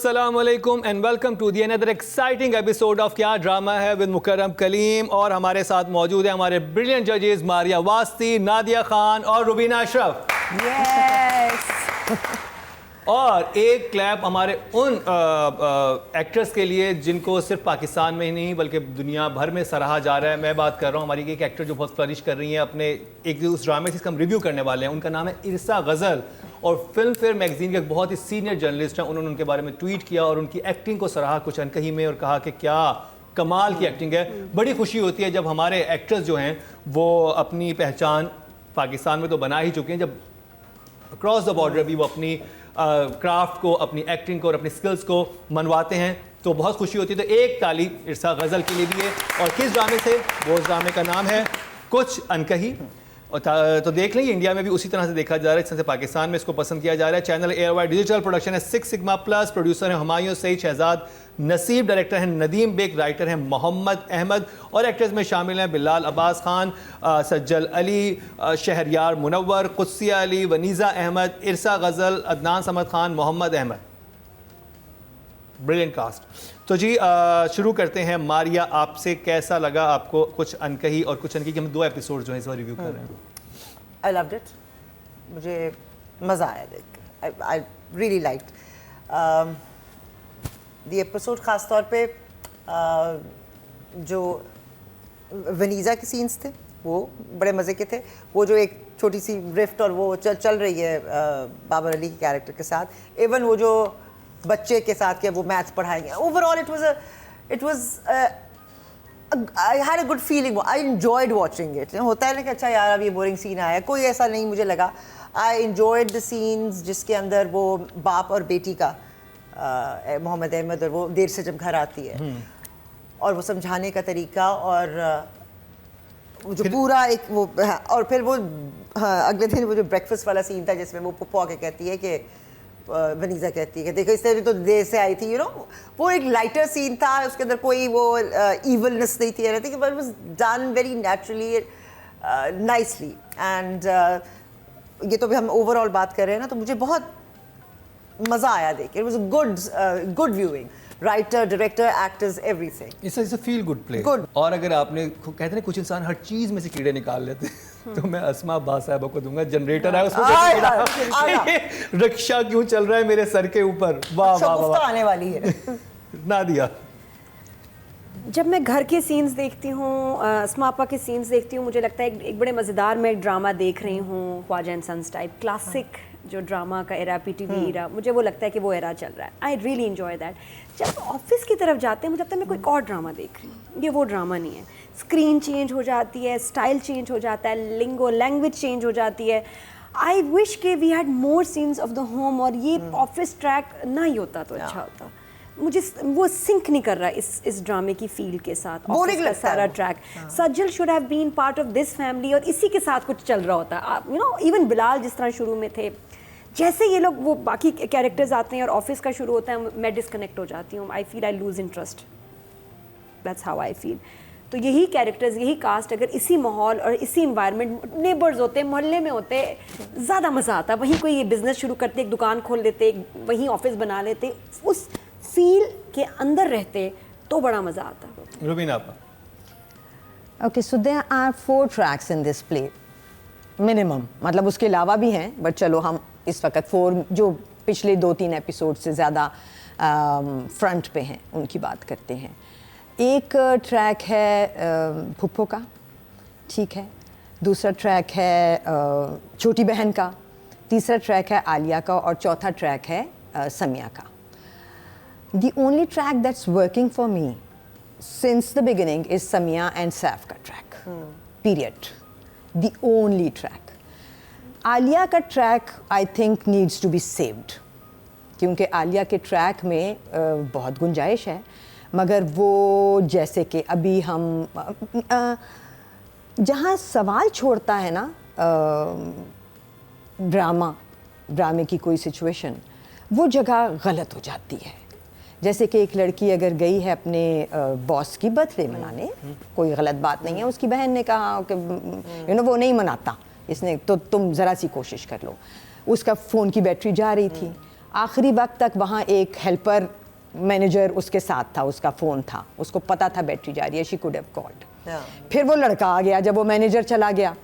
अस्सलाम वालेकुम and welcome to the another exciting episode of क्या ड्रामा है विद मुकर्रम कलीम। और हमारे साथ मौजूद है हमारे ब्रिलियंट जजेस मारिया वास्ती, नादिया खान और रुबीना अशरफ। यस और एक क्लैप हमारे उन एक्टर्स के लिए जिनको सिर्फ पाकिस्तान में ही नहीं बल्कि दुनिया भर में सराहा जा रहा है। मैं बात कर रहा हूँ हमारी एक एक्टर जो बहुत फ्लरिश कर रही हैं अपने एक उस ड्रामे जिसका हम रिव्यू करने वाले हैं। उनका नाम है इरसा गज़ल और फिल्म फेयर मैगजीन के एक बहुत ही सीनियर जर्नलिस्ट हैं। उन्होंने उनके बारे में ट्वीट किया और उनकी एक्टिंग को सराहा कुछ अनकही में और कहा कि क्या कमाल की एक्टिंग है। बड़ी खुशी होती है जब हमारे एक्टर्स जो हैं वो अपनी पहचान पाकिस्तान में तो बना ही चुके हैं, जब अक्रॉस द बॉर्डर भी वो अपनी क्राफ्ट को, अपनी एक्टिंग को और अपनी स्किल्स को मनवाते हैं, तो बहुत खुशी होती है। तो एक ताली इरसा गज़ल के लिए भी है। और किस ड्रामे से? वो उस ड्रामे का नाम है कुछ अनकही। तो देख लें, इंडिया में भी उसी तरह से देखा जा रहा है जिस तरह से पाकिस्तान में इसको पसंद किया जा रहा है। चैनल एयरवाइड डिजिटल प्रोडक्शन है 6 सिग्मा प्लस। प्रोड्यूसर है हुमायूं सईद शहजाद नसीब, डायरेक्टर हैं नदीम बेग, राइटर हैं मोहम्मद अहमद और एक्टर्स में शामिल हैं बिलाल अब्बास खान, सज्जल अली, शहरयार मुनव्वर, कुत्सिया अली, वनीज़ा अहमद, इरसा गज़ल, अदनान समद खान, मोहम्मद अहमद। Brilliant cast. तो जी शुरू करते हैं। मारिया, आपसे कैसा लगा आपको कुछ अनकही? और कुछ अनकही के हम 2 एपिसोड जो है इस बार रिव्यू कर रहे हैं। आई लव्ड इट, मुझे मज़ा आया देख। I really liked the episode. ख़ास तौर पे जो वनीज़ा के सीन्स थे वो बड़े मज़े के थे। वो जो एक छोटी सी रिफ्ट और वो चल रही है बाबर अली के कैरेक्टर के साथ, इवन वो जो बच्चे के साथ के वो मैथ्स पढ़ाएंगे। Overall it was I had a good feeling. I enjoyed watching it. होता है ना कि अच्छा यार अब ये बोरिंग सीन आया, कोई ऐसा नहीं मुझे लगा। आई एंजॉयड द सीन्स जिसके अंदर वो बाप और बेटी का मोहम्मद अहमद और वो देर से जब घर आती है और वो समझाने का तरीका और वो जो पूरा एक वो, और फिर वो अगले दिन वो जो ब्रेकफास्ट वाला सीन था जिसमें वो पुप्पो आके कहती है कि वनीज़ा कहती है कि देखो इससे भी तो देर से आई थी, यू नो। वो एक लाइटर सीन था, उसके अंदर कोई वो इवलनेस नहीं थी, anything, but it was done very naturally, nicely. And ये तो भी हम ओवरऑल बात कर रहे हैं ना, तो मुझे बहुत मज़ा आया देख। It was a good viewing. Writer, director, actors, everything. It's a feel good play. Good. और अगर आपने कहते हैं कुछ इंसान हर चीज में से कीड़े निकाल लेते हैं, तो मैं अस्मा अब्बास साहबा को दूंगा। जनरेटर है उसमें रिक्शा क्यों चल रहा है मेरे सर के ऊपर। वाह वाह वाह, आने वाली है। नादिया, जब मैं घर के सीन्स देखती हूँ, अस्मा आपा के सीन्स देखती हूँ, मुझे लगता है एक बड़े मज़ेदार मैं एक ड्रामा देख रही हूँ, Khwaja and sons type classic जो ड्रामा का एरा, पीटीवी एरा, मुझे वो लगता है कि वो एरा चल रहा है। I really enjoy that. जब ऑफिस की तरफ जाते हैं मुझे लगता है मैं कोई और ड्रामा देख रही हूँ, ये वो ड्रामा नहीं है। स्क्रीन चेंज हो जाती है, स्टाइल चेंज हो जाता है, लैंग्वेज चेंज हो जाती है। आई विश के we had more scenes of the home और ये ऑफिस ट्रैक ना ही होता तो अच्छा होता। मुझे वो सिंक नहीं कर रहा इस ड्रामे की फील के साथ। ऑफिस का सारा track, Sajal should have been part of this family और इसी के साथ कुछ चल रहा होता। यू नो, इवन बिलाल जिस तरह शुरू में थे, जैसे ये लोग वो बाकी कैरेक्टर्स आते हैं और ऑफिस का शुरू होता है, मैं डिस्कनेक्ट हो जाती हूँ। I feel I lose interest. That's how I feel. तो यही कैरेक्टर्स, यही कास्ट अगर इसी माहौल और इसी इन्वायरमेंट, नेबर्स होते, मोहल्ले में होते, ज़्यादा मज़ा आता। वहीं कोई ये बिजनेस शुरू करते, एक दुकान खोल लेते, वहीं ऑफिस बना लेते, उस फील के अंदर रहते तो बड़ा मज़ा आता। रुबीना आपा। Okay, so there are 4 tracks in this play, minimum. मतलब उसके अलावा भी हैं, बट चलो हम इस वक्त 4 जो पिछले 2-3 एपिसोड से ज़्यादा फ्रंट पे हैं उनकी बात करते हैं। एक ट्रैक है फुप्पो का, ठीक है। दूसरा ट्रैक है छोटी बहन का। तीसरा ट्रैक है आलिया का और चौथा ट्रैक है समिया का। The only track that's working for me since the beginning is Samia and Saif ka track. Period. The only track. Alia का track I think needs to be saved. क्योंकि आलिया के ट्रैक में बहुत गुंजाइश है, मगर वो जैसे कि अभी हम जहाँ सवाल छोड़ता है ना ड्रामे की कोई सिचुएशन, वो जगह गलत हो जाती है। जैसे कि एक लड़की अगर गई है अपने बॉस की बर्थडे मनाने, कोई गलत बात नहीं है, उसकी बहन ने कहा कि यू नो वो नहीं मनाता, इसने तो तुम ज़रा सी कोशिश कर लो। उसका फ़ोन की बैटरी जा रही थी, आखिरी वक्त तक वहाँ एक हेल्पर मैनेजर उसके साथ था, उसका फ़ोन था, उसको पता था बैटरी जा रही है, शी कुड हैव कॉल्ड। फिर वो लड़का आ गया, जब वो मैनेजर चला गया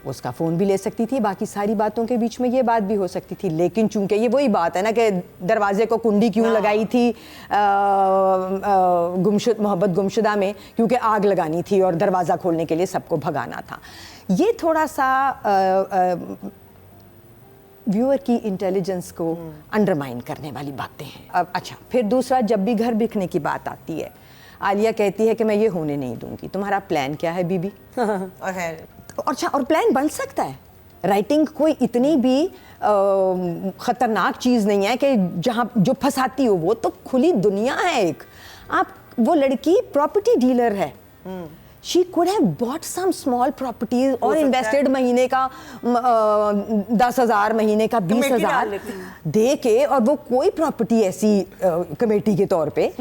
उसका फ़ोन भी ले सकती थी, बाकी सारी बातों के बीच में ये बात भी हो सकती थी। लेकिन चूंकि ये वही बात है ना कि दरवाजे को कुंडी क्यों लगाई थी मोहब्बत गुमशुदा में, क्योंकि आग लगानी थी और दरवाज़ा खोलने के लिए सबको भगाना था। ये थोड़ा सा व्यूअर की इंटेलिजेंस को अंडरमाइन करने वाली बातें हैं। अब अच्छा, फिर दूसरा, जब भी घर बिकने की बात आती है, आलिया कहती है कि मैं ये होने नहीं दूंगी। तुम्हारा प्लान क्या है बीबी? और है अच्छा, और प्लान बन सकता है। राइटिंग कोई इतनी भी ख़तरनाक चीज़ नहीं है कि जहाँ जो फंसाती हो, वो तो खुली दुनिया है एक। आप, वो लड़की प्रॉपर्टी डीलर है, she could have bought some small properties और इन्वेस्टेड महीने का 10,000 महीने का 20,000 दे के, और वो कोई प्रॉपर्टी ऐसी कमेटी के तौर पे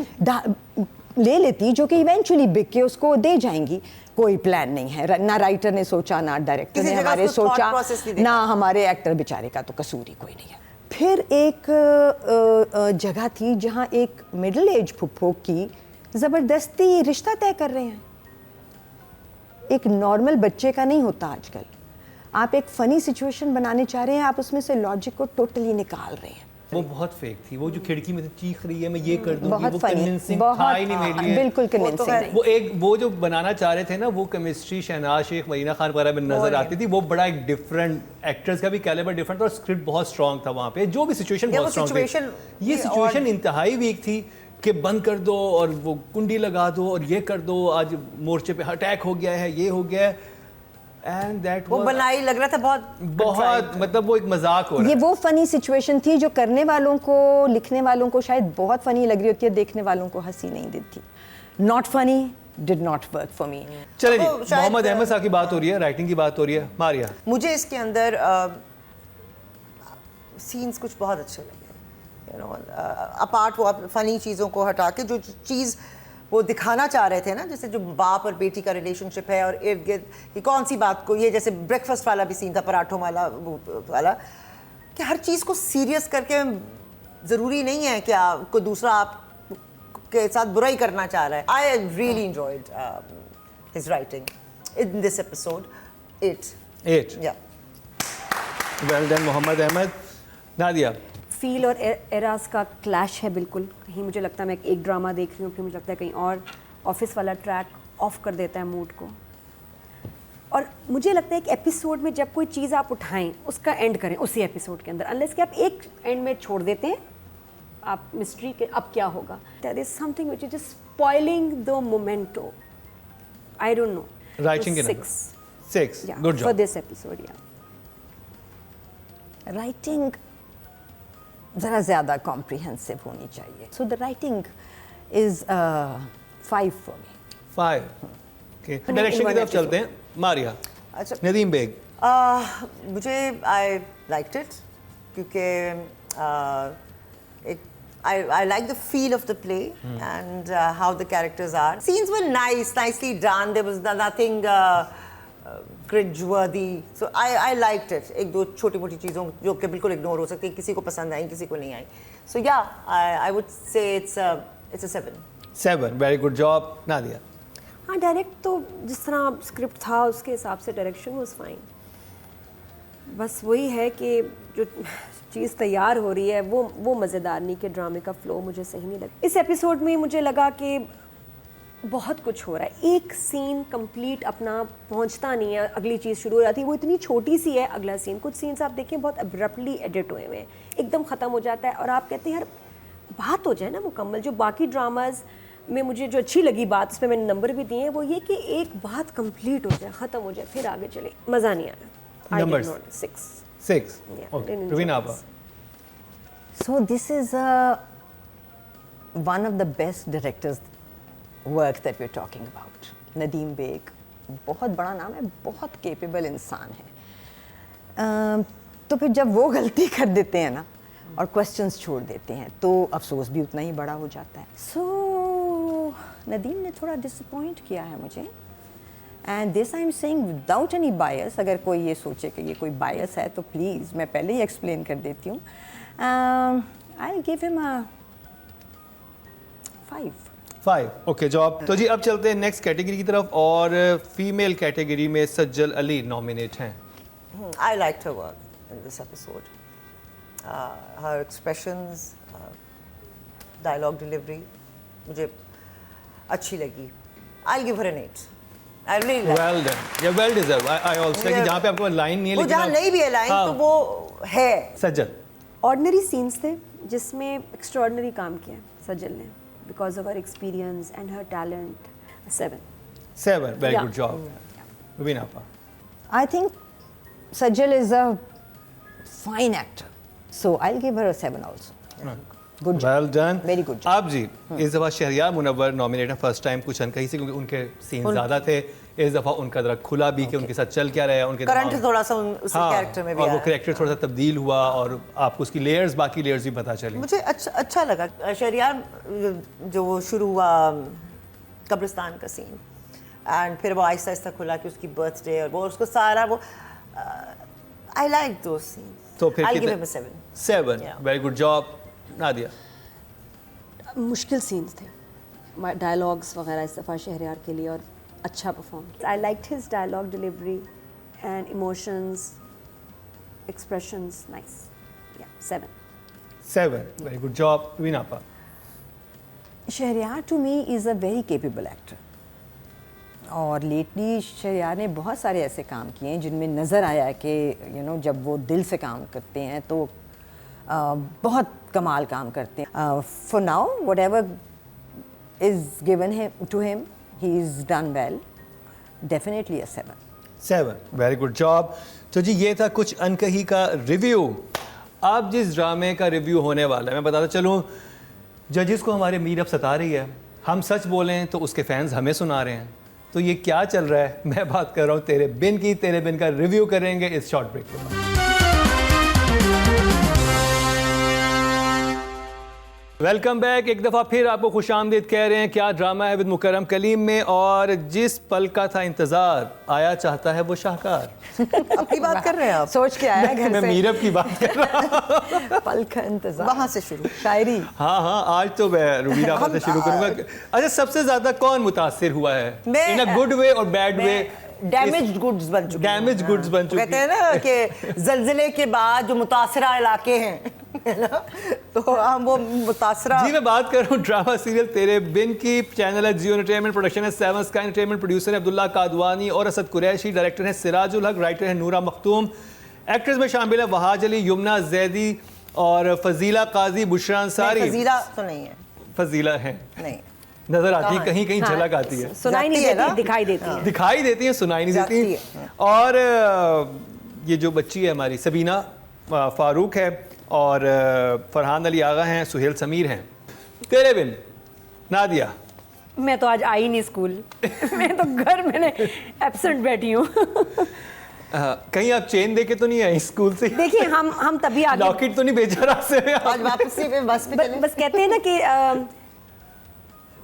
ले लेती जो कि इवेंचुअली बिक के उसको दे जाएंगी। कोई प्लान नहीं है, ना राइटर ने सोचा, ना डायरेक्टर ने हमारे सोचा, ना हमारे एक्टर बेचारे का तो कसूर ही कोई नहीं है। फिर एक जगह थी जहाँ एक मिडिल एज फुफ्फो की ज़बरदस्ती रिश्ता तय कर रहे हैं। एक नॉर्मल बच्चे का नहीं होता आजकल। आप एक फ़नी सिचुएशन बनाने चाह रहे हैं, आप उसमें से लॉजिक को टोटली निकाल रहे हैं। वो बहुत फेक थी, वो जो खिड़की में से चीख रही है मैं ये कर दूंगी, बहुत वो funny, कन्विंसिंग बहुत, था ही नहीं मेरे लिए। बिल्कुल कन्विंसिंग नहीं। वो जो बनाना चाह रहे थे ना, वो केमिस्ट्री शहनाज शेख, मरीना खान वगैरह में नजर आती थी। वो बड़ा एक डिफरेंट एक्टर्स का भी कैलिबर डिफरेंट था और स्क्रिप्ट बहुत स्ट्रांग था वहाँ पे, जो भी सिचुएशन बहुत स्ट्रांग थी। ये सिचुएशन इंतहाई वीक थी कि बंद कर दो और वो कुंडी लगा दो और ये कर दो, आज मोर्चे पे अटैक हो गया है, ये हो गया है। And that वो बनाई लग रहा था बहुत मतलब वो एक मजाक हो रहा है। ये वो फनी सिचुएशन थी जो करने वालों को, लिखने वालों को शायद बहुत फनी लग रही होती है, देखने वालों को हंसी नहीं देती। Not funny, did not work for me. चलिए जी, मोहम्मद अहमद साहब की बात हो रही है, राइटिंग की बात हो रही है। मारिया, मुझे इसके अंदर सीन्स कुछ बहुत अच्छे लगे, यू नो, अपार्ट वो फनी चीज़ों को हटा के जो चीज़ वो दिखाना चाह रहे थे ना, जैसे जो बाप और बेटी का रिलेशनशिप है और इर्द गिर्द कि कौन सी बात को, ये जैसे ब्रेकफास्ट वाला भी सीन था, पराठों वाला कि हर चीज़ को सीरियस करके ज़रूरी नहीं है कि आपको दूसरा आप के साथ बुराई करना चाह रहा है। I really enjoyed his writing in this episode 8 या well done Mohammad Ahmed. Nadia, feel और एरास का क्लैश है बिल्कुल। कहीं मुझे लगता है मैं एक ड्रामा देख रही हूँ, फिर मुझे लगता है कहीं और ऑफिस वाला ट्रैक ऑफ कर देता है मूड को। और मुझे लगता है कि एपिसोड में जब कोई चीज़ आप उठाएं उसका एंड करें उसी एपिसोड के अंदर, अनलेस कि आप एक एंड में छोड़ देते हैं आप मिस्ट्री के अब क्या होगा। There is something which is just spoiling the momentum. I don't know. Writing के 6 good job for this episode. या राइटिंग ज़रा ज़्यादा कॉम्प्रिहेंसिव होनी चाहिए। So the writing is 5 for me. 5 okay, direction की तरफ चलते हैं। मारिया, अच्छा, नदीम बेग। मुझे आई लाइक्ड इट क्योंकि I like the feel of the play and how the characters are. Scenes were nicely done. There was nothing cringe-worthy. So I liked it. एक दो छोटी-मोटी चीज़ों जो कि बिल्कुल इग्नोर हो सकती है, किसी को पसंद आई, किसी को नहीं आई. So yeah, I would say it's a 7. 7, very good job. Nadia. हाँ, डायरेक्ट तो जिस तरह स्क्रिप्ट था उसके हिसाब से डायरेक्शन वाज फाइन। बस वही है कि जो चीज़ तैयार हो रही है वो मज़ेदार नहीं, कि ड्रामे का फ्लो मुझे सही नहीं लगा। इस एपिसोड में मुझे लगा कि बहुत कुछ हो रहा है, एक सीन कंप्लीट अपना पहुंचता नहीं है, अगली चीज़ शुरू हो जाती है, वो इतनी छोटी सी है अगला सीन। कुछ सीन्स आप देखें बहुत अब्रप्टली एडिट हुए हैं, एकदम ख़त्म हो जाता है और आप कहते हैं यार बात हो जाए ना मुकम्मल। जो बाकी ड्रामाज में मुझे जो अच्छी लगी बात, उसमें मैंने नंबर भी दिए हैं, वो ये कि एक बात कंप्लीट हो जाए, ख़त्म हो जाए, फिर आगे चले, मज़ा नहीं आया। Numbers? 6 Yeah, okay. didn't enjoy Ravina Abba. this. So this is one of the best directors work that we're talking about. Nadeem Baig बहुत बड़ा नाम है, बहुत केपेबल इंसान है। तो फिर जब वो गलती कर देते हैं ना और क्वेश्चंस छोड़ देते हैं तो अफसोस भी उतना ही बड़ा हो जाता है। सो नदीम ने थोड़ा डिसअपॉइंट किया है मुझे, and this I am saying without any बायस। अगर कोई ये सोचे कि ये कोई बायस है तो प्लीज़ मैं पहले ही एक्सप्लेन कर देती हूँ। I'll give him a 5. 5 okay job. तो जी अब चलते हैं नेक्स्ट कैटेगरी की तरफ और फीमेल कैटेगरी में सज्जल अली नॉमिनेट हैं। I liked her work in this episode. Her expressions, dialogue delivery, मुझे अच्छी लगी. I'll give her an 8. I really like. Well done, या वेल डिजर्व। आई आल्सो कि जहाँ पे आपको लाइन नहीं है वो लेकिन जहाँ नहीं भी है लाइन हाँ। तो वो है। सज्जल ऑर्डिनरी सीन्स थे जिसमें एक्स्ट्रॉर्डनरी काम किया सज्जल ने because of her experience and her talent. 7 very Yeah. Good job. Rubina आपा I think Sajjal is a fine actor, so I'll give her a 7 also. Good job. Well done, Very good job. आप जी इस दफ़ा Shahryar Munawwar nominate है first time, कुछ अनकही से क्योंकि उनके सीन ज़्यादा थे। इस दफ़ा उनका ज़रा खुला भी कि उनके साथ चल क्या रहा है, उनके करंट दिमाग- थोड़ा सा उस हाँ, कैरेक्टर में भी और वो आया। कैरेक्टर थोड़ा सा तब्दील हुआ और आपको उसकी लेयर्स बाकी लेयर्स भी पता चली। मुझे अच्छा लगा शहरियार जो वो शुरू हुआ कब्रिस्तान का सीन एंड फिर वो आहिस्ता आहिस्ता खुला कि उसकी बर्थडे और वो उसको सारा वो आई लाइक दोज सीन्स। तो फिर आई गिव कितने- him a 7। 7 Yeah. Very good job. Nadia मुश्किल सीन्स थे डायलॉग्स वगैरह इस दफ़ा शहरयार के लिए और अच्छा perform. I liked his dialogue delivery and emotions expressions nice. 7 very good job. Rubina Aapa Shahryar to me is a very capable actor, और लेटली शहरयार ने बहुत सारे ऐसे काम किए हैं जिनमें नज़र आया है कि जब वो दिल से काम करते हैं तो बहुत कमाल काम करते हैं। For now whatever is given to him he is done well, definitely a 7। Very good job. तो जी ये था कुछ अनकही का रिव्यू। अब जिस ड्रामे का रिव्यू होने वाला है मैं बताता चलूँ, जजेस को हमारे मीर अब सता रही है, हम सच बोलें तो उसके फैंस हमें सुना रहे हैं। तो ये क्या चल रहा है? मैं बात कर रहा हूँ तेरे बिन की। तेरे बिन का रिव्यू करेंगे इस शॉर्ट ब्रेक के बाद। Welcome back. एक दफ़ा फिर आपको खुशामदीद कह रहे हैं क्या ड्रामा है विद मुकर्रम कलीम में, और जिस पल का था इंतज़ार आया चाहता है वो शाहकार। अपनी बात कर रहे हैं आप? सोच के आया घर मैं से, मीरब की बात कर रहा हूँ। पल का इंतजार, वहाँ से शुरू। शायरी। हाँ आज तो मैं रुबीना से शुरू करूंगा। अच्छा सबसे ज्यादा कौन मुतासिर हुआ है इन अ गुड वे और बैड वे? डैमेज्ड गुड्स बन चुके हैं। डैमेज गुड्स बन चुके कहते हैं ना कि जलजिले के बाद जो मुतासरा इलाके हैं है ना, तो हम वो मुतासरा। जी मैं बात कर रहा हूँ ड्रामा सीरियल तेरे बिन की। चैनल है जियो एंटरटेनमेंट, प्रोडक्शन है सेवन स्काई एंटरटेनमेंट, प्रोड्यूसर है अब्दुल्ला कादवानी और असद कुरैशी, डायरेक्टर है सिराजुल हक, राइटर है नूरा मखतूम। एक्ट्रेस में शामिल है वहाज अली, यमुना जैदी और फजीला काजी, बुशरा अंसारी। फजीला तो नहीं है, फजीला है, नहीं नजर आती है, कहाँ कहीं कहीं झलक आती है, सुनाई नहीं जाती है देती, ना? दिखाई देती है। दिखाई देती है, सुनाई नहीं जाती देती। है। और ये जो बच्ची है हमारी सबीना फारूक है और फरहान अली आगा हैं, सुहेल समीर हैं। तेरे बिन नादिया। मैं तो आज आई नहीं स्कूल मैं तो घर मैंने एब्सेंट बैठी हूँ। कहीं आप चेन देके तो नहीं आए स्कूल से? देखिए हम तभी आगे लॉकेट तो नहीं भेजा रास्ते में? आज वापसी पे बस पे चले। बस कहते हैं ना कि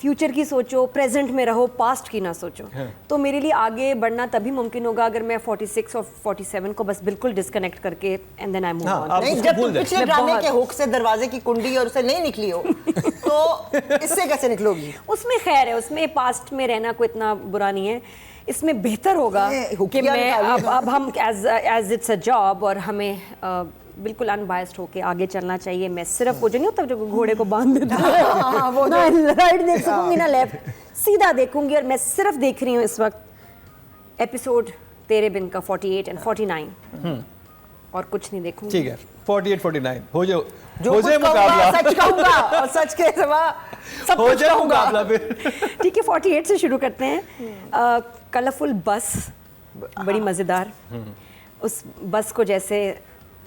फ्यूचर की सोचो, प्रेजेंट में रहो, पास्ट की ना सोचो। तो मेरे लिए आगे बढ़ना तभी मुमकिन होगा अगर मैं 46 और 47 को बस बिल्कुल डिस्कनेक्ट करके एंड देन आई मूव हाँ, ऑन। आप नहीं, उसको जब भूल तुम जाए। पिछले मैं ड्रामे बहुत- के हुक से दरवाजे की कुंडी और उसे नहीं निकली हो तो इससे कैसे निकलोगी? उसमें खैर है, उसमें पास्ट में रहना कोई इतना बुरा नहीं है। इसमें बेहतर होगा ये कि हुकिया मैं निकालिए। अब हम एज इट्स अ जॉब और हमें बिल्कुल अनबायस्ड होके आगे चलना चाहिए। मैं सिर्फ वो जो नहीं होता जो घोड़े को बांध देता है वो ना राइट देख सकूंगी ना लेफ्ट, सीधा देखूंगी। और मैं सिर्फ देख रही हूँ इस वक्त एपिसोड तेरे बिन का 48 एंड 49 और कुछ नहीं देखूंगी। ठीक है 48 49 हो जाओ, जो हो कुछ जाए कहूंगा मुकाबला, सच कहूंगा और सच के सिवा सब हो कुछ जाए कहूंगा। मुकाबला फिर। ठीक है 48 से शुरू करते हैं। कलरफुल बस, बड़ी मज़ेदार। उस बस को जैसे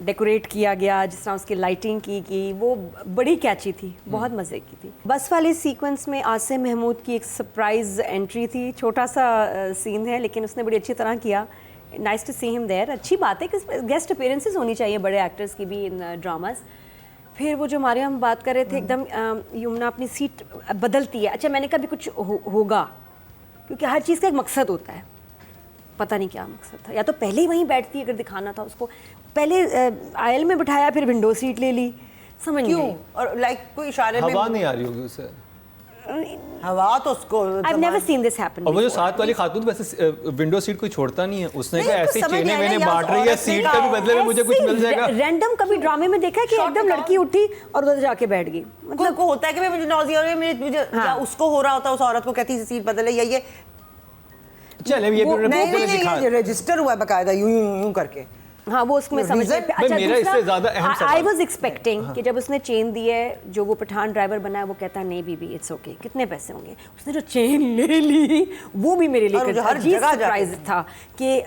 डेकोरेट किया गया, जिस तरह उसकी लाइटिंग की वो बड़ी कैची थी, बहुत मज़े की थी। बस वाले सीक्वेंस में आसिम महमूद की एक सरप्राइज एंट्री थी, छोटा सा सीन है लेकिन उसने बड़ी अच्छी तरह किया। Nice to see him there. अच्छी बात है कि गेस्ट अपीयरेंसेस होनी चाहिए बड़े एक्टर्स की भी इन ड्रामास। फिर वो जो हमारे हम बात कर रहे थे एकदम यमुना अपनी सीट बदलती है। अच्छा मैंने कभी कुछ होगा, क्योंकि हर चीज़ का एक मकसद होता है, पता नहीं क्या मकसद था। या तो पहले ही वहीं बैठती अगर दिखाना था उसको, पहले आयल में बिठाया फिर विंडो सीट ले ली, समझ क्यों? नहीं। और लाइक कोई इशारे में हवा नहीं आ रही होगी उससे। हवा तो उसको I've never seen this happen और वो जो before. साथ वाली खातून वैसे विंडो सीट कोई छोड़ता नहीं है, उसने नहीं, कहा उसको ऐसे समझ चेने नहीं आया मैंने ना, बांट यार, रही है, औरत ने सीट के कहा, भी बदले में मुझे कुछ मिल जाएगा। रैंडम कभी ड्रामे में देखा है कि Short एकदम बताओ। लड़की उठी और उधर जाके बैठ गई, कोई मतलब को होता है कि मुझे नौजी हो रही है, मुझे हाँ। या उसको हो रहा होता है, उस औरत को कहती है सीट बदले, या ये चले ये वो- भी नहीं मैंने नहीं दिखा। ये रजिस्टर हुआ है बकायदा यूं यूं यूं करके। हाँ वो उसमें समझ Reason? गए। भाई, मेरा इससे ज़्यादा अहम सवाल- आई वाज एक्सपेक्टिंग कि जब उसने चेन दी है, जो वो पठान ड्राइवर बना है वो कहता है नहीं बीबी इट्स ओके, कितने पैसे होंगे, उसने जो चेन ले ली वो भी मेरे और लिए मुझे हर अजीब जगह सरप्राइज था कि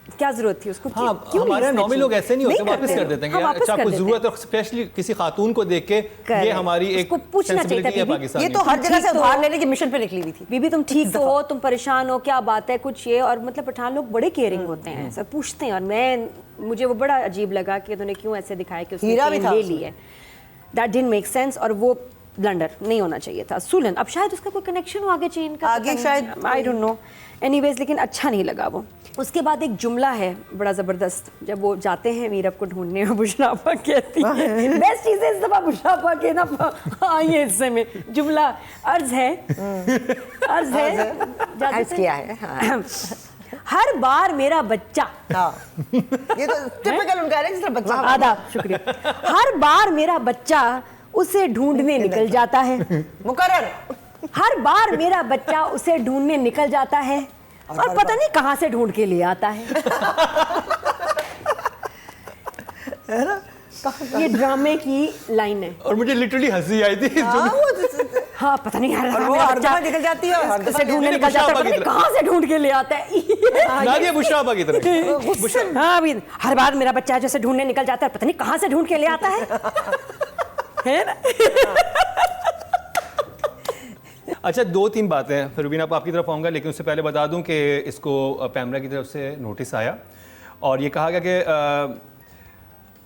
क्या जरूरत थी उसको, हाँ, क्यों ली हमारे उसने नॉर्मल चेन? लोग ऐसे नहीं होते, वापस करते कर लोग। देते हैं कि हाँ, यार वापस अच्छा कर कोई देते जरूरत है, स्पेशली किसी खातून को देख के ये Correct. हमारी एक उसको पूछना चाहिए था, sensibility है बीबी, पाकिस्तानी ये तो हर जगह से ठीक तो- उधार लेने की मिशन पे निकली हुई थी। बीबी तुम ठीक तो हो, तुम परेशान हो, क्या बात है, कुछ ये, और मतलब पठान लोग बड़े केयरिंग होते हैं, सब पूछते हैं, और मुझे वो बड़ा अजीब लगा कि उन्होंने क्यों ऐसे दिखाया कि उसने हीरा भी चेन था ले उसमें। ली है। दैट डिडंट मेक सेंस, और वो ब्लंडर नहीं होना चाहिए था। सुलन, अब शायद उसका कोई कनेक्शन हो आगे चेन का, आगे शायद आई डोंट नो, एनीवेज, लेकिन अच्छा नहीं लगा वो। उसके बाद एक जुमला है बड़ा ज़बरदस्त, जब वो जाते हैं मीरब को ढूंढने में, बुशरापा कहती है बेस्ट चीज़ है इस दफ़ा बुशरापा के ना ये हिस्से में जुमला अर्ज है जाते अर्ज थे। किया है, हाँ। हर बार मेरा बच्चा, हाँ ये तो टिपिकल उनका है, जिस तरह बच्चा आधा शुक्रिया, हर बार मेरा बच्चा उसे ढूंढने निकल जाता है, मुकर्रर हर बार मेरा बच्चा उसे ढूंढने निकल जाता है, और पता नहीं कहाँ से ढूंढ के ले आता है। है ना? ये ड्रामे की लाइन है। और मुझे लिटरली हंसी आई थी इस हाँ, जुमले- वो हाँ पता नहीं यार, और वो मेरा हर बच्चा दफा निकल जाती है और हर उसे दफा ढूंढने मेरे निकल जाता है, बुशरापा पता की नहीं तरह। कहाँ से ढूंढ के ले आता है। नादिया बुशरापा की तरह। हाँ अभी हर बार मेरा बच्चा जैसे ढूंढने निकल जाता है, पता नहीं कहाँ से ढूंढ के ले आता है ना? अच्छा, 2-3 बातें फिर रुबीना आपकी तरफ आऊँगा, लेकिन उससे पहले बता दूं कि इसको पैमरा की तरफ से नोटिस आया और ये कहा गया कि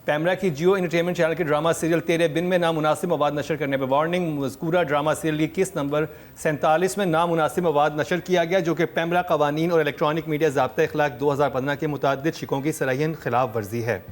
पैमरा की जियो एंटरटेनमेंट चैनल के ड्रामा सीरियल तेरे बिन में नामुनासिब मवाद नशर करने पर वार्निंग। मज़कूरा ड्रामा सीरियल की किस नंबर 47 में नामुनासिब मवाद नशर किया गया, जो कि पैमरा कवानीन और इलेक्ट्रॉनिक मीडिया ज़ाब्ता अखलाक 2015 के मुताद्दिद शिकों की सराहन खिलाफ वर्जी है।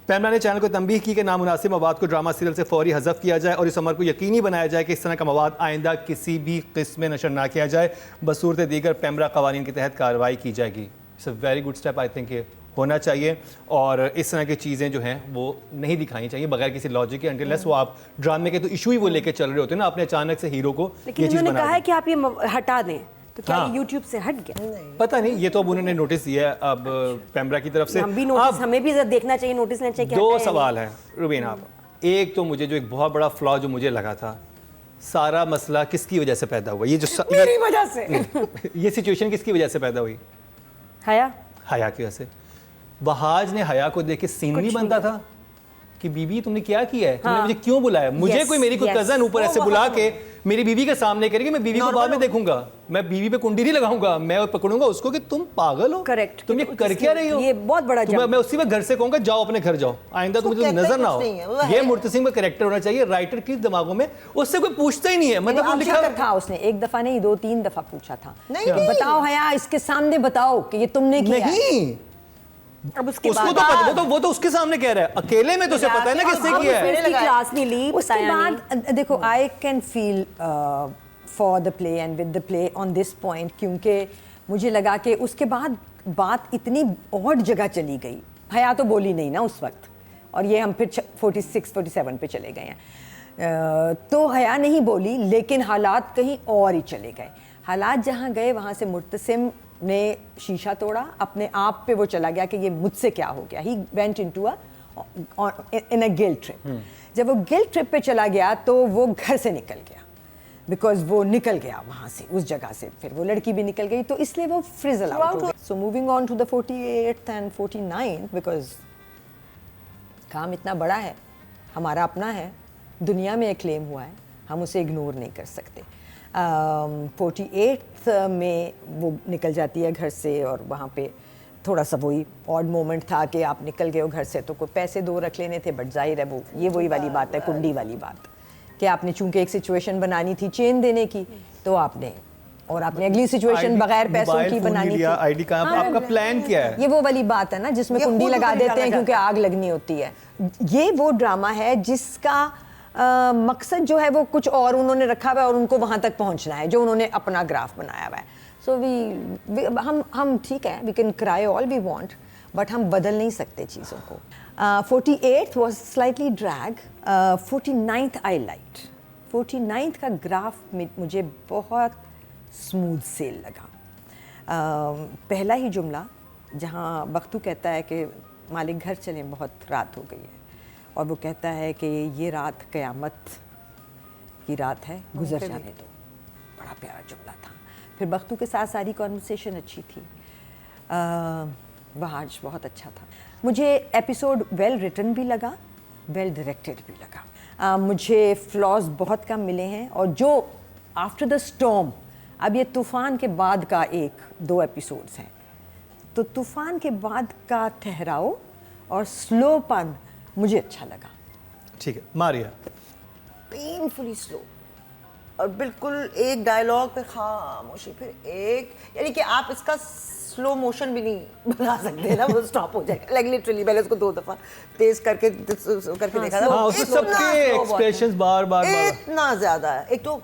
पैमरा ने चैनल को तंबीह की कि नामुनासिब मवाद को ड्रामा सीरियल से फौरी हज़फ किया जाए और इस अमर को यकीनी बनाया जाए कि इस तरह का मवाद आइंदा किसी भी किस्म में नशर ना किया जाए। बसूरत दीगर पैमरा कवानीन के तहत कार्रवाई की जाएगी। It's a very good step, I think ये होना चाहिए और इस तरह की चीज़ें जो हैं वो नहीं दिखानी चाहिए बगैर किसी लॉजिक के, अनटिल वो आप ड्रामे के तो इशू ही वो लेके चल रहे होते हैं ना, आपने अचानक से हीरो को लेकिन ये चीज़ उन्होंने बना कहा है दी। कि आप ये हटा दें, तो क्या हाँ। ये यूट्यूब से हट गया? पता नहीं, ये तो अब उन्होंने नोटिस दिया है अब पैमरा की तरफ से। हम भी नोटिस, अब हमें भी देखना चाहिए, नोटिस लेना चाहिए। दो सवाल हैं रुबीना आप। एक तो मुझे जो एक बहुत बड़ा फ्लॉ जो मुझे लगा था, सारा मसला किसकी वजह से पैदा हुआ? ये जो मेरी वजह से ये सिचुएशन किसकी वजह से पैदा हुई? हया हया की वजह से। वहाज ने हया को देख के सीन नहीं बनता था कि बीबी तुमने क्या किया है, तुमने हाँ। मुझे क्यों बुलाया? मुझे Yes, कोई मेरी कोई yes. कजन ऊपर ऐसे बुला के मेरी बीवी के सामने करेगी, मैं बीवी को बाद में Normal देखूंगा, मैं बीवी पे कुंडी नहीं लगाऊंगा, मैं पकड़ूंगा उसको कि तुम पागल हो, Correct. तुम ये कर क्या रही हो? ये बहुत बड़ा तुम्हें जंप। मैं उसी वक्त घर से कहूंगा जाओ अपने घर जाओ, आइंदा तुम्हें कहता ही नजर ना कुछ नहीं है, वो हो। है। ये मुर्तसिम का कैरेक्टर होना चाहिए राइटर के दिमागों में, उससे कोई पूछता ही नहीं है। मतलब वो अब लिखा था, उसने एक दफा नहीं 2-3 दफा पूछा था। नहीं, कि बताओ हया, इसके सामने बताओ कि ये तुमने किया है। नहीं, अब उसके उसको बाद तो वो तो उसके सामने कह रहा है, अकेले में तो उसे पता है ना किसने अब किया है। उसने इसकी क्लास नहीं ली, उसके बताया नहीं। बाद देखो, I can feel for the play and with the play on this point, क्योंकि मुझे लगा कि उसके बाद बात इतनी और जगह चली गई। हया तो बोली नहीं ना उस वक्त, और ये हम फिर 46-47 पे चले गए हैं। तो हया नहीं बोली, लेकिन हालात कहीं और ही चले गए। हालात जहाँ गए वहाँ से मुर्तसिम ने शीशा तोड़ा, अपने आप पे वो चला गया कि ये मुझसे क्या हो गया। He went into in a guilt trip. जब वो गिल्ट ट्रिप पे चला गया तो वो घर से निकल गया, बिकॉज वो निकल गया वहाँ से, उस जगह से। फिर वो लड़की भी निकल गई, तो इसलिए वो फ्रिजल आउट हो गया। So moving on to the 48th and 49th, because काम इतना बड़ा है, हमारा अपना है, दुनिया में एक क्लेम हुआ है, हम उसे इग्नोर नहीं कर सकते। 48th में वो निकल जाती है घर से, और वहाँ पे थोड़ा सा वही ऑड मोमेंट था कि आप निकल गए हो घर से तो कोई पैसे 2 रख लेने थे, बट जाहिर है वो ये वही वाली बात है, कुंडी वाली बात, कि आपने चूंकि एक सिचुएशन बनानी थी चेन देने की, तो आपने और आपने अगली सिचुएशन बगैर पैसों की बनानी थी। आईडी का आपका प्लान क्या है? ये वो वाली बात है ना जिसमें ये कुंडी खुद लगा ऊपर देते हैं डाला क्योंकि आग लगनी होती है। ये वो ड्रामा है जिसका मकसद जो है वो कुछ और उन्होंने रखा हुआ है और उनको वहां तक पहुंचना है जो उन्होंने अपना ग्राफ बनाया हुआ है। सो हम ठीक है, we can cry all we want, but हम बदल नहीं सकते चीज़ों को। 48th was slightly drag, 49th I liked. 49th का ग्राफ मुझे बहुत स्मूथ सेल लगा। पहला ही जुमला जहाँ बख्तू कहता है कि मालिक घर चलें, बहुत रात हो गई है, और वो कहता है कि ये रात क़यामत की रात है, गुजर जाने दो। बड़ा प्यारा जुमला था। फिर बख्तू के साथ सारी कॉन्वर्सेशन अच्छी थी। वहाज बहुत अच्छा था। मुझे एपिसोड वेल रिटन भी लगा, वेल डायरेक्टेड भी लगा। मुझे फ्लॉज बहुत कम मिले हैं, और जो आफ्टर द स्टॉर्म, अब ये तूफ़ान के बाद का 1-2 एपिसोड्स हैं, तो तूफ़ान के बाद का ठहराव और स्लोपन मुझे अच्छा लगा। ठीक है, मारिया। पेनफुली स्लो, और बिल्कुल एक डायलॉग पे खामोशी, फिर एक, यानी कि आप इसका स्लो मोशन भी नहीं बना सकते ना, वो स्टॉप हो जाएगा। लाइक लिटरली मैंने उसको 2 दफा तेज करके देखा था। हाँ, उसमें सबके एक्सप्रेशंस बार बार इतना ज्यादा है। एक तो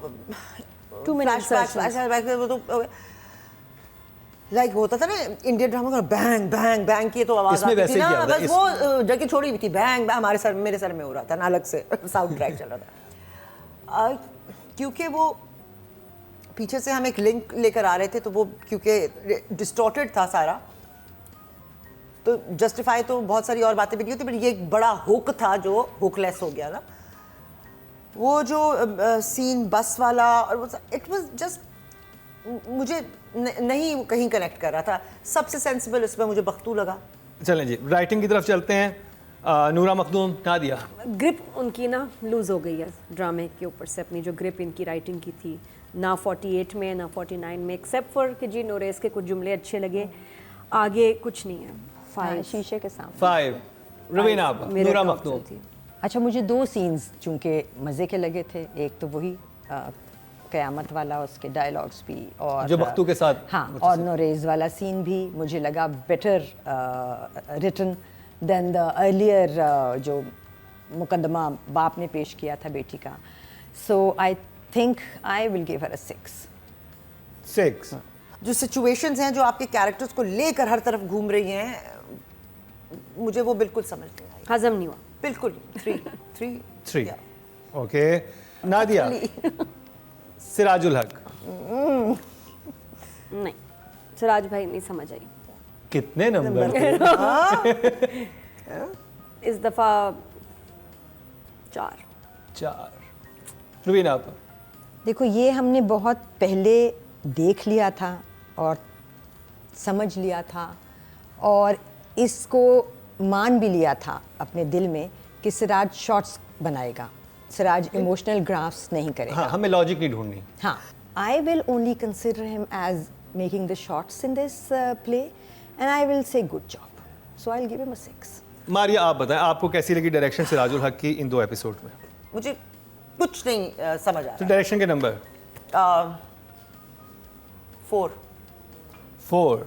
2 मिनट फ्लैशबैक वो तो लाइक होता था ना इंडियन ड्रामा का, बैंग बैंग बैंग की तो आवाज आती थी ना, बस वो जगह छोड़ी हुई थी, बैंग बैंग हमारे सर, मेरे सर में हो रहा था ना, अलग से साउंड ट्रैक चल रहा था। क्योंकि वो पीछे से हम एक लिंक लेकर आ रहे थे, तो वो क्योंकि डिस्टॉर्टेड था सारा, तो जस्टिफाई तो बहुत सारी और बातें भी नहीं होती, बट ये एक बड़ा हुक था जो हुकलेस हो गया ना। वो जो सीन बस वाला, और वो इट वाज जस्ट, मुझे नहीं कहीं कनेक्ट कर रहा था। सबसे सेंसिबल इसमें मुझे बख्तू लगा। चलें जी, राइटिंग की तरफ चलते हैं। नूरा मखदूम, नादिया। ग्रिप उनकी ना लूज़ हो गई है ड्रामे के ऊपर से, अपनी जो ग्रिप इनकी राइटिंग की थी, ना 48 में ना 49 में, एक्सेप्ट फॉर कि जी नोरेस के कुछ जुमले अच्छे लगे, आगे कुछ नहीं है। 5 शीशे के सामने 5 रवीना, नूरा मखदूम। अच्छा, मुझे 2 सीन्स चूँकि मज़े के लगे थे। एक तो वही क़यामत वाला, उसके डायलॉग्स भी, और जो बख्तू के साथ, हाँ, और नोरेज़ वाला सीन भी मुझे लगा better written than the earlier जो मुकदमा बाप ने पेश किया था बेटी का। So I think I will give her a 6। जो सिचुएशंस हैं जो आपके कैरेक्टर्स को लेकर हर तरफ घूम रही हैं, मुझे वो बिल्कुल समझ नहीं आई, हजम नहीं हुआ बिल्कुल। 3 ओके, नादिया। सिराजुल हक। नहीं, सिराज भाई नहीं समझ आई। कितने नंबर इस दफा 4। रवीना। देखो, ये हमने बहुत पहले देख लिया था और समझ लिया था, और इसको मान भी लिया था अपने दिल में कि सिराज शॉर्ट्स बनाएगा, सिराज इमोशनल ग्राफ्स नहीं करेगा। हाँ, हमें लॉजिक नहीं ढूंढनी। हाँ, I will only consider him as making the shorts in this play, and I will say good job, so I will give him a 6। Maria, आप बताएं, आपको कैसी लगी डायरेक्शन सिराजुल हक की इन 2 एपिसोड में? मुझे कुछ नहीं समझ आ तो रहा। डायरेक्शन के नंबर 4।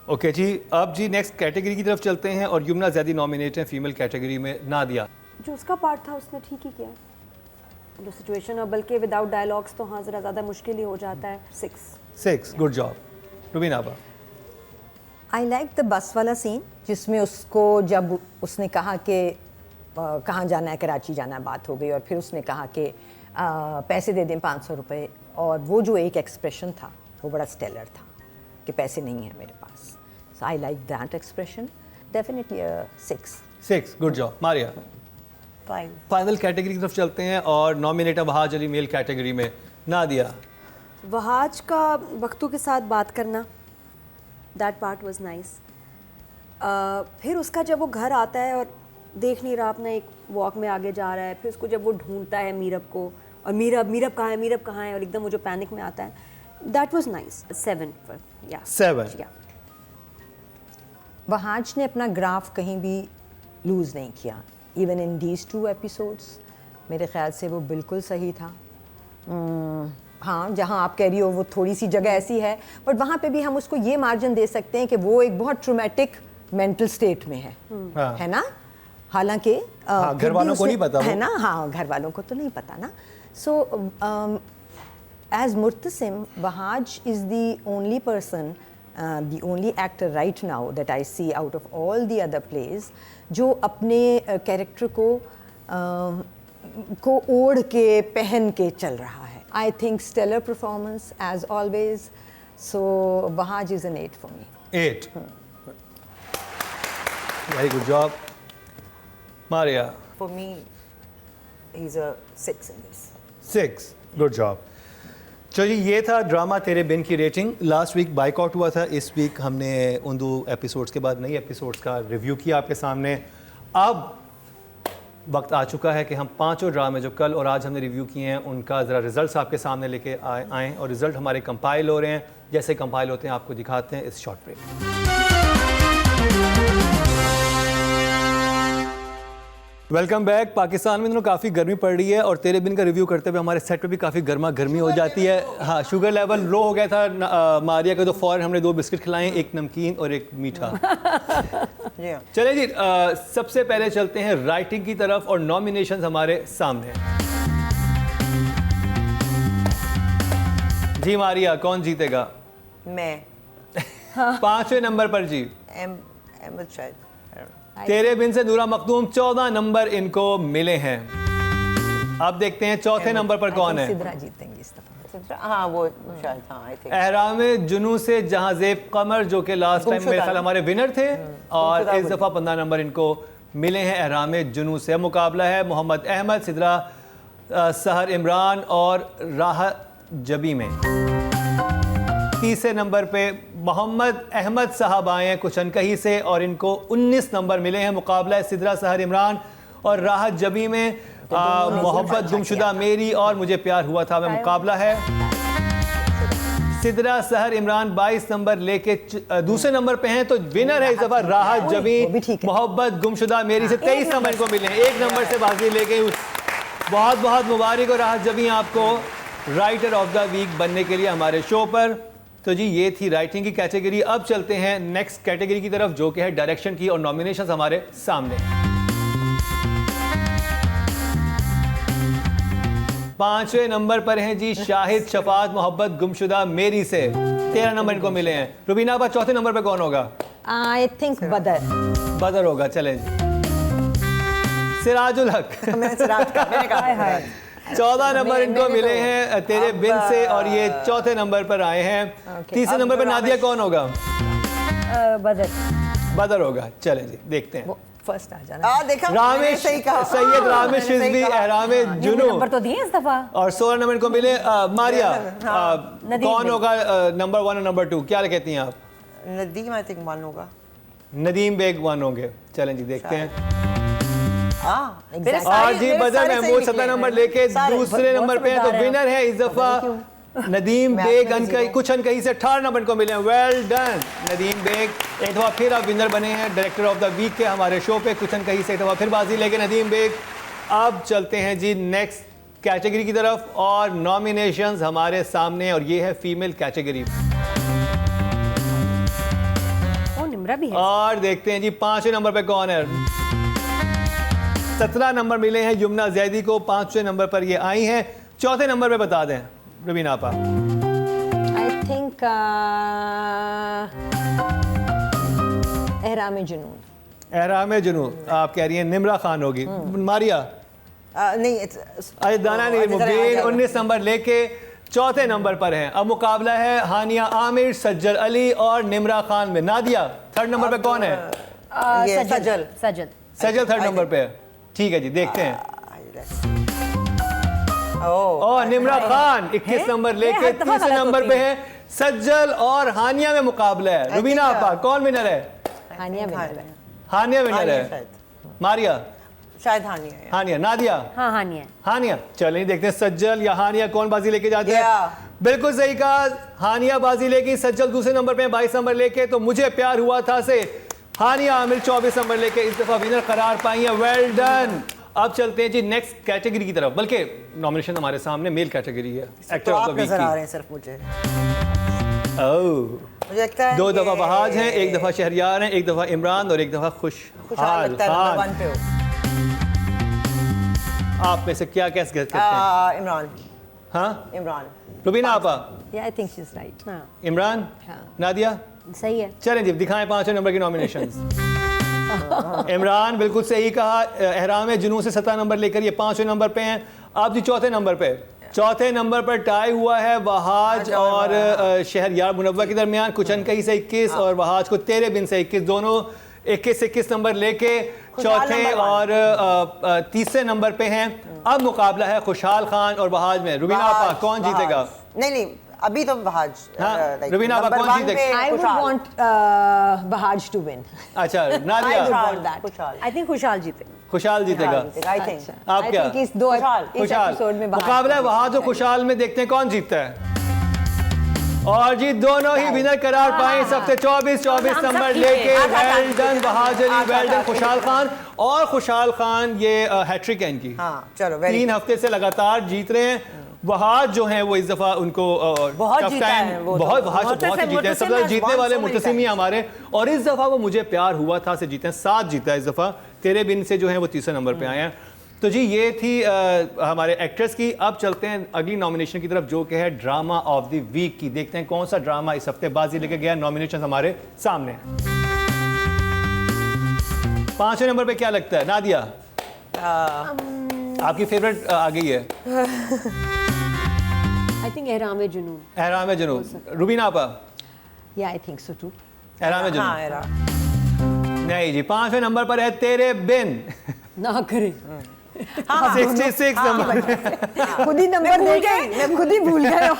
ओके जी, अब जी नेक्स्ट कैटेगरी की तरफ चलते हैं, और युमना ज़ैदी नॉमिनेट हैं फीमेल कैटेगरी में। नादिया। जो उसका पार्ट था उसने ठीक ही किया, जो सिचुएशन, और बल्कि विदाउट डायलॉग्स तो हाँ ज़रा ज़्यादा मुश्किल ही हो जाता है। 6। Good job. Rubina. I like the bus वाला सीन, जिसमें उसको जब उसने कहा कि कहाँ जाना है, कराची जाना है, बात हो गई, और फिर उसने कहा कि पैसे दे दें 500 रुपये, और वो जो एक एक्सप्रेशन था वो बड़ा स्टेलर था कि पैसे नहीं हैं मेरे पास। So I like that expression, definitely 6। Good job. Maria. 5। Final category की तरफ चलते हैं, और nominate Wahaj Ali male category में। नादिया। वहाज का बख्तू के साथ बात करना, दैट पार्ट वाज नाइस। फिर उसका जब वो घर आता है और देख नहीं रहा, अपना एक वॉक में आगे जा रहा है, फिर उसको जब वो ढूंढता है मीरब को, और मीरब कहाँ है, और एकदम वो जो पैनिक में आता है, दैट वाज नाइस। 7 पर, या 7। वहाज ने अपना ग्राफ कहीं भी लूज़ नहीं किया, इवन इन दीज 2 एपिसोड्स। मेरे ख्याल से वो बिल्कुल सही था। हाँ जहाँ आप कह रही हो वो थोड़ी सी जगह ऐसी है, बट वहाँ पे भी हम उसको ये मार्जिन दे सकते हैं कि वो एक बहुत ट्रोमेटिक मेंटल स्टेट में है, हाँ। है ना। हालांकि हाँ, घर वालों को नहीं पता है वो। ना, हाँ घर वालों को तो नहीं पता ना। So as Murtasim, Wahaj is the only person, the only actor right now that I see out of all the other plays जो अपने कैरेक्टर को ओढ़ के पहन के चल रहा है। I think stellar performance as always, so Bahaj is an 8 for me. 8. Very good job. Maria. For me, he's a 6 in this. 6. Good job. चलो जी, ये था ड्रामा तेरे बिन की रेटिंग। लास्ट वीक बाइकआउट हुआ था, इस वीक हमने उन 2 एपिसोड्स के बाद नई एपिसोड्स का रिव्यू किया आपके सामने। अब वक्त आ चुका है कि हम 5 ड्रामे जो कल और आज हमने रिव्यू किए हैं उनका ज़रा रिजल्ट्स आपके सामने लेके आएँ, और रिजल्ट हमारे कंपाइल हो रहे हैं। जैसे कंपाइल होते हैं आपको दिखाते हैं इस short break. Welcome back. Pakistan में काफ़ी गर्मी पड़ रही है और तेरे बिन का रिव्यू करते हुए हमारे सेट पे भी काफ़ी गर्मा गर्मी हो जाती है। हाँ, शुगर लेवल लो हो गया था मारिया का, तो फ़ौरन हमने 2 बिस्किट खिलाए, एक नमकीन और एक मीठा। चले जी, सबसे पहले चलते हैं राइटिंग की तरफ और नॉमिनेशंस हमारे सामने हैं। जी मारिया, कौन जीतेगा? मैं 5वें नंबर पर जी अहमद शायद। तेरे बिन से नूरा मखदूम 14 नंबर इनको मिले हैं। अब देखते हैं चौथे नंबर पर कौन है। सिद्रा जीतेंगी इस दफा। हाँ वो शायद, हाँ आई थिंक एहरामे जुनू से जहाजेब कमर, जो कि लास्ट टाइम मेरे ख्याल हमारे विनर थे, और इस दफ़ा 15 नंबर इनको मिले हैं एहरामे जुनू से। मुकाबला है मोहम्मद अहमद, सिद्रा सहर इमरान और राह जबी में। तीसरे नंबर पे मोहम्मद अहमद साहब आए हैं कुछ अनकही से और इनको 19 नंबर मिले हैं। मुकाबला है सिद्रा सहर इमरान और राहत जबी में मोहब्बत गुमशुदा मेरी और मुझे प्यार हुआ था में मुकाबला है। सिद्रा सहर इमरान 22 नंबर लेके दूसरे नंबर पे हैं, तो विनर है इस दफा राहत जबी। मोहब्बत गुमशुदा मेरी से 23 नंबर इनको मिले हैं, 1 नंबर से बाजी लेके। बहुत बहुत मुबारक हो राहत जबी आपको राइटर ऑफ द वीक बनने के लिए हमारे शो पर। तो जी ये थी राइटिंग की कैटेगरी। अब चलते हैं नेक्स्ट कैटेगरी की तरफ जो कि है डायरेक्शन की, और नॉमिनेशंस हमारे सामने। 5वें नंबर पर हैं जी शाहिद शफात मोहब्बत गुमशुदा मेरी से, 13 नंबर इनको मिले हैं। रुबीना आपा, चौथे नंबर पे कौन होगा? आई थिंक बदर होगा। चले सिराजुल हक, मैंने कहा 14 नंबर इनको मिले हैं तेरे बिन से, और ये चौथे नंबर पर आए हैं। तीसरे नंबर पर नादिया कौन होगा? बदर होगा। चले जी देखते हैं। फर्स्ट आ जाना। देखा रामेश सही कहा। सैयद रामेश रिजवी एहरामे जुनू, नंबर तो दिए इस दफा। और 16 नंबर इनको मिले। मारिया, कौन होगा नंबर 1 और नंबर 2? क्या कहती हैं आप? नदीम आई थिंक 1 होगा। नदीम बेग 1 होंगे। चलें जी देखते हैं। exactly. और जी बदर महमूद 17 नंबर लेके दूसरे नंबर पे है, तो विनर है इस दफा नदीम बेग। कुछ अनकही से 18 नंबर को मिले हैं। वेल डन नदीम बेग, एक दफा फिर आप विनर बने हैं डायरेक्टर ऑफ द वीक के हमारे शो पे। कुछ अनकही से एक दफा फिर बाजी लेके नदीम बेग। अब चलते हैं जी नेक्स्ट कैटेगरी की तरफ, और नॉमिनेशंस हमारे सामने, और ये है फीमेल कैटेगरी। निम्रा भी है। और देखते हैं जी 5वें नंबर पे कौन है। 17 नंबर मिले हैं यमुना जैदी को, 5वें नंबर पर ये आई हैं। चौथे नंबर पे बता दें रुबीना आपा। आई थिंक एहरामे जुनून। एहरामे जुनून आप कह रही हैं निम्रा खान होगी। मारिया नहीं, अरे दाना नहीं, मुबीन 19 नंबर लेके चौथे नंबर पर हैं। अब मुकाबला है हानिया आमिर, सज्जल अली और निम्रा खान में। नादिया थर्ड नंबर पे कौन है? सजल। सजल थर्ड नंबर पे है। ठीक है जी देखते हैं। और निम्रा खान 21 नंबर लेके तीसरे नंबर पे है। सज्जल और हानिया में मुकाबला है। रुबीना आपा कौन विनर है? हानिया विनर है। हानिया विनर है। मारिया शायद हानिया है। हानिया। नादिया हाँ हानिया। हानिया। चलिए देखते हैं सज्जल या हानिया कौन बाजी लेके जाते हैं। बिल्कुल सही कहा, हानिया बाजी लेगी। सज्जल दूसरे नंबर पे 22 नंबर लेके, तो मुझे प्यार हुआ था से हानिया आमिर 24 नंबर लेके इस दफा विनर करार पाई है। Well done. अब चलते हैं जी नेक्स्ट कैटेगरी की तरफ, बल्कि नॉमिनेशन हमारे सामने मेल कैटेगरी है, एक्टर तो ऑफ आप द वीक नजर आ की। रहे हैं सिर्फ मुझे ओह, मुझे लगता है 2 दफा ये- बहाज हैं, 1 दफा शहरयार हैं, 1 दफा इमरान और 1 दफा खुशहाल खुशहाल लगता है नंबर खान। 1 पे हो। आप में से क्या कैस करते हैं? इमरान हाँ, इमरान रुबीना आपा, Yeah, I think she's right. हाँ इमरान, हाँ। नादिया, सही है। चलें जी दिखाएं 5वें नंबर की नॉमिनेशंस। इमरान बिल्कुल सही कहा, एहराम जुनून से 17 नंबर लेकर ये 5वें नंबर पे हैं। आप जी चौथे नंबर पे, चौथे नंबर पर टाई हुआ है वहाज और शहरयार मुनव्वर के दरमियान, कुछ अनकही से 21 और वहाज को तेरे बिन से 21, दोनों 21 नंबर लेके चौथे नंबर और तीसरे नंबर पे हैं। अब मुकाबला है खुशहाल खान और वहाज में। रुबीना आपा कौन जीतेगा? नहीं अभी तो बहाज हाँ, रुबीना आपा कौन जीतेगा? I would want Bahaj to win. अच्छा, नादिया want that. खुशहाल आई थिंक खुशहाल जीते। खुशहाल जीतेगा। आई थिंक अच्छा। आप I क्या? think इस दो खुशहाल। इस खुशहाल एपिसोड में Bahaj मुकाबला है को वहाज और खुशहाल में, देखते हैं कौन जीतता है। और जी दोनों ही विनर करार पाए इस हफ्ते 24 हम नंबर सब जीते। लेके। आधा well done Wahaj Ali, well done आधा खुशहाल खान। और खुशहाल खान ये हैट्रिक है इनकी, हाँ चलो वेरी 3 हफ्ते से लगातार जीत रहे हैं। वहाज जो हैं वो इस दफा उनको बहुत tough जीता time- है वो तो। बहुत वहाज तो बहुत ही मुर्तसिम जीते हैं, सबसे has जीतने won वाले so many मुर्तसिम ही times. हमारे। और इस दफा वो मुझे प्यार हुआ था से जीते हैं, 7 जीता है इस दफा, तेरे बिन से जो है वो तीसरे नंबर पे आए हैं। तो जी ये थी हमारे एक्टर्स की। अब चलते हैं अगली नॉमिनेशन की तरफ जो कि है ड्रामा ऑफ द वीक की। देखते हैं कौन सा ड्रामा इस हफ्ते बाजी लेके गया। नॉमिनेशन हमारे सामने है। 5वें नंबर पे क्या लगता है नादिया? आपकी फेवरेट आ गई है, आई थिंक एहराम जुनून। एहराम जुनून। रुबीना आपा? Yeah, I think so too. एहराम हाँ जुनून एरा नहीं जी, 5वें नंबर पर है तेरे बिन, ना करे। 66 नंबर। खुद ही नंबर दे के खुद ही भूल गए हो।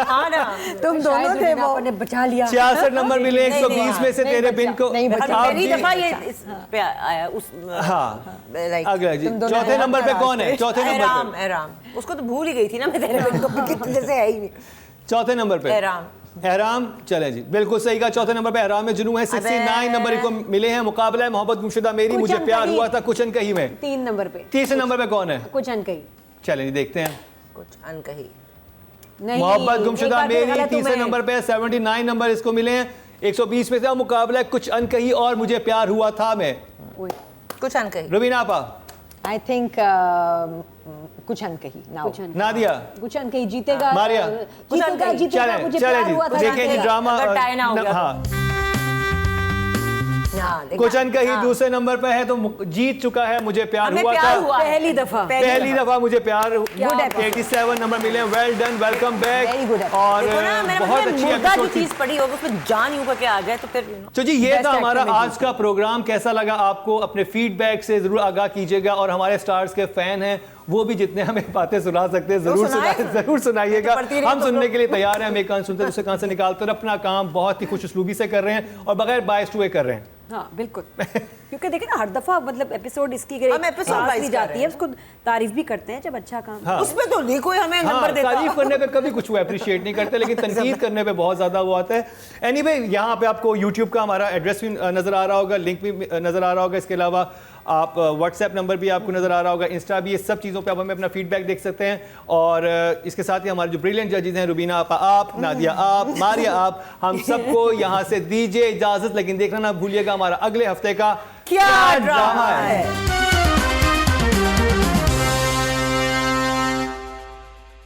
हाँ ना तुम दोनों थे वो। ने बचा लिया। 66 नंबर मिले 120 में से नहीं तेरे बचा, बिन को। नहीं बचा। आप पहली जी- दफा ये इस पे आया उस हाँ लाइक अगला जी, तुम दोनों चौथे नंबर पे कौन है? चौथे नंबर एहराम पे, एहराम उसको तो भूल ही गई थी ना मैं तेरे बिन को कितने जैसे है ही नहीं चौथे नंबर पे एहराम एहराम। चले जी बिल्कुल सही कहा, चौथे नंबर पे एहराम में जुनू है। 69 नंबर इनको मिले हैं। मुकाबला है मोहब्बत गुमशुदा मेरी, मुझे प्यार अनकही। हुआ था कुछ अनकही में। 3 नंबर पे तीसरे नंबर पे कौन है? कुछ अनकही। चलें जी देखते हैं। कुछ अनकही नहीं, मोहब्बत एक गुमशुदा बार फिर मेरी गलत हूँ तीसरे मैं। नंबर पे 79 नंबर इसको मिले हैं। 120 में से अब मुकाबला है कुछ अनकही और मुझे प्यार हुआ था में। ओए, कुछ अनकही रुबीना आपा? I think कुछ अनकही now. कुछ अनकही। नादिया? कुछ अनकही जीतेगा। मारिया? जीतेगा अनकही। जीतेगा, चलें मुझे चलें प्यार हुआ था। जी देखिए जी जीतेगा। ड्रामा अगर tie ना हो गया तो। हाँ हाँ देखा। कुछ अनकही हाँ। दूसरे नंबर पे है तो जीत चुका है मुझे प्यार हमें हुआ प्यार था। हुआ है। पहली दफा। पहली दफा मुझे प्यार। Good episode. 87 नंबर मिले। Well done, welcome back. Very good episode. और देखो ना मैंने बहुत अच्छी मुर्दा जो एपिसोड थी। चीज पड़ी होगी उसमें जान यूं करके आ जाए तो फिर तो जी ये Best था actor हमारा में आज का प्रोग्राम। कैसा लगा आपको? अपने फीडबैक से जरूर आगाह कीजिएगा। और हमारे स्टार्स के फैन हैं वो भी जितने हमें बातें सुना सकते हैं जरूर जरूर सुनाइएगा। तो पढ़ती रही हम तो सुनने के लिए तैयार हैं। हम एक कान सुनते हैं दूसरे कान से निकालते हैं और अपना काम बहुत ही खुश उसलूबी से कर रहे हैं और बगैर बायस हुए कर रहे हैं। हाँ बिल्कुल। क्योंकि देखिए ना हर दफा मतलब एपिसोड इसकी हम episode क्लास wise ली कर जाती रहे है, हैं। उसको तारीफ भी करते हैं जब अच्छा काम। हाँ। उसमें तो नहीं कोई हमें हाँ, नंबर देता तारीफ करने पे कभी कुछ वो अप्रिशिएट नहीं करते, लेकिन तनकीद करने पे बहुत ज्यादा वो आता है। एनीवे यहाँ पे आपको यूट्यूब का हमारा एड्रेस भी नजर आ रहा होगा, लिंक भी नजर आ रहा होगा। इसके अलावा आप व्हाट्सएप नंबर भी आपको नजर आ रहा होगा, इंस्टा भी। ये सब चीज़ों पे आप हमें अपना फीडबैक देख सकते हैं। और इसके साथ ही हमारे जो ब्रिलियंट जजेस हैं, रुबीना आपा आप, नादिया आप, मारिया आप, हम सबको यहाँ से दीजिए इजाजत। लेकिन देखना ना भूलिएगा हमारा अगले हफ्ते का क्या ड्रामा है।